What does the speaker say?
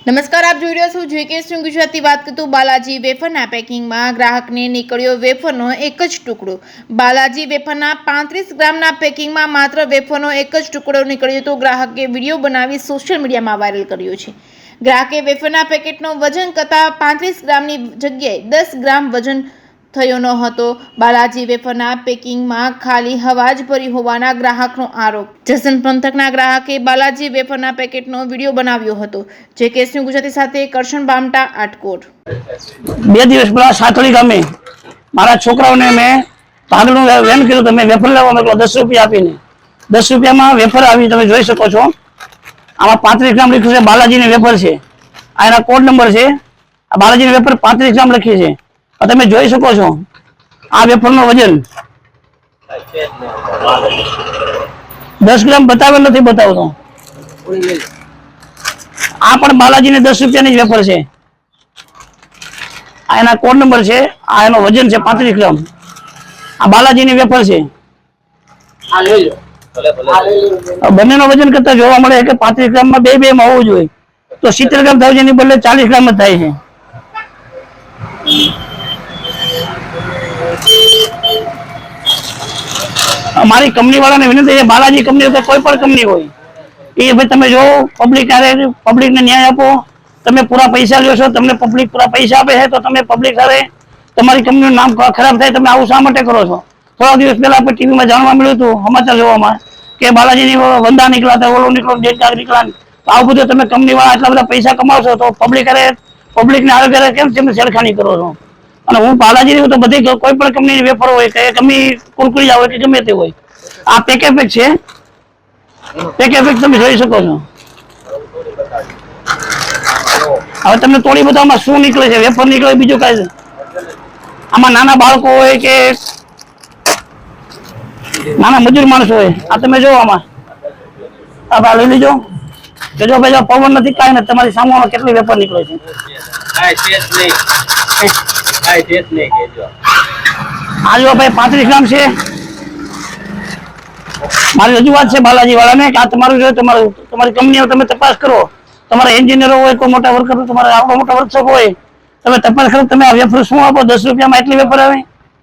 નમસ્કાર, આપ જોઈ રહ્યા છો જેકે ગુજરાતી. વાત કરતું બાલાજી વેફરના પેકિંગમાં ગ્રાહકને નીકળ્યો વેફરનો એક જ ટુકડો. બાલાજી વેફરના 35 ગ્રામના પેકિંગમાં માત્ર વેફરનો એક જ ટુકડો નીકળ્યો તો ગ્રાહકે વિડીયો બનાવી સોશિયલ મીડિયામાં વાયરલ કર્યો છે. ગ્રાહકે વેફરના પેકેટનો વજન કરતાં 35 ગ્રામની જગ્યાએ 10 ગ્રામ વજન થયો ન હતો. બાલાજી વેફરના પેકિંગમાં ખાલી હવા જ ભરી હોવાના ગ્રાહકનો આરોપ. જસદણ પંથકના ગ્રાહકે બાલાજી વેફરના પેકેટનો વિડીયો બનાવ્યો હતો. જેકે ગુજરાતી સાથે કરશન બામટા, આટકોટ. 2 દિવસ પહેલા સાતળી ગામે મારા છોકરાઓને મેં ભાગનું વેન કર્યું. તમે વેફર લેવા મોકલો 10 રૂપિયા આપીને. 10 રૂપિયામાં વેફર આવી તમે જોઈ શકો છો. આમાં 35 ગ્રામ લખ્યું છે. બાલાજીની વેફર છે. આ એના કોડ નંબર છે. આ બાલાજીની વેફર 35 ગ્રામ લખી છે. તમે જોઈ શકો છો આ વેફરનો વજન 10 ગ્રામ બતાવેલ નથી બતાવતો. આ પણ બાલાજીને 10 રૂપિયાની જ વેફર છે. આ એના કોડ નંબર છે. આ એનો વજન છે 35 ગ્રામ. આ બાલાજીની વેફર છે. બંનેનો વજન કરતા જોવા મળે છે કે 35 ગ્રામમાં બે માં હોવું જોઈએ તો 70 ગ્રામ થાય છે એની બદલે 40 ગ્રામ જ થાય છે. અમારી કંપની વાળાને વિનંતી છે, બાલાજી કંપની હોય કોઈ પણ કંપની હોય એ ભાઈ તમે જો પબ્લિકને ન્યાય આપો. તમે પૂરા પૈસા લ્યો છો, તમને પબ્લિક પૂરા પૈસા આપે છે તો તમે પબ્લિક સાથે તમારી કંપનીનું નામ ખરાબ થાય. તમે આવું શા માટે કરો છો? થોડા દિવસ પહેલા આપણે ટીવીમાં જાણવા મળ્યું હતું, સમાચાર જોવામાં કે બાલાજીની વંદા નીકળ્યા, ઓલો નીકળો, ડેટા નીકળ્યા. આવું બધું તમે કંપની વાળા આટલા બધા પૈસા કમાવશો તો પબ્લિકને આરોગ્ય કેમ તમે છેડખાની કરો છો? અને હું બાલાજી તો બધી કોઈ પણ કંપનીની વેફર હોય કે કંપની કુરકુરી હોય કે ગમે તે હોય, આ પેકેટ છે. પેકેટ તમે જોઈ શકો છો. હવે તમને તોડી બતાવવામાં શું નીકળે છે? વેફર નીકળે, બીજું કાંઈ. આમાં નાના બાળકો હોય કે નાના મજૂર માણસો હોય. આ તમે જો આમાં આ લઈ લીજો કે જો ભાઈ પવન નથી કાંઈ નથી, તમારી સામે કેટલી વેફર નીકળે છે. આ જો ભાઈ 35 ગ્રામ છે. મારી રજૂઆત છે બાલાજી વાળાને કે આ તમારું જો તમારી કંપનીઓ તમે તપાસ કરો. તમારા એન્જિનિયરો હોય, કોઈ મોટા વર્કર, તમારા આટલો મોટા વર્કશોપ હોય, તમે તપાસ કરો. તમે આ વેફર શું આપો? 10 રૂપિયામાં એટલી વેફર આવે.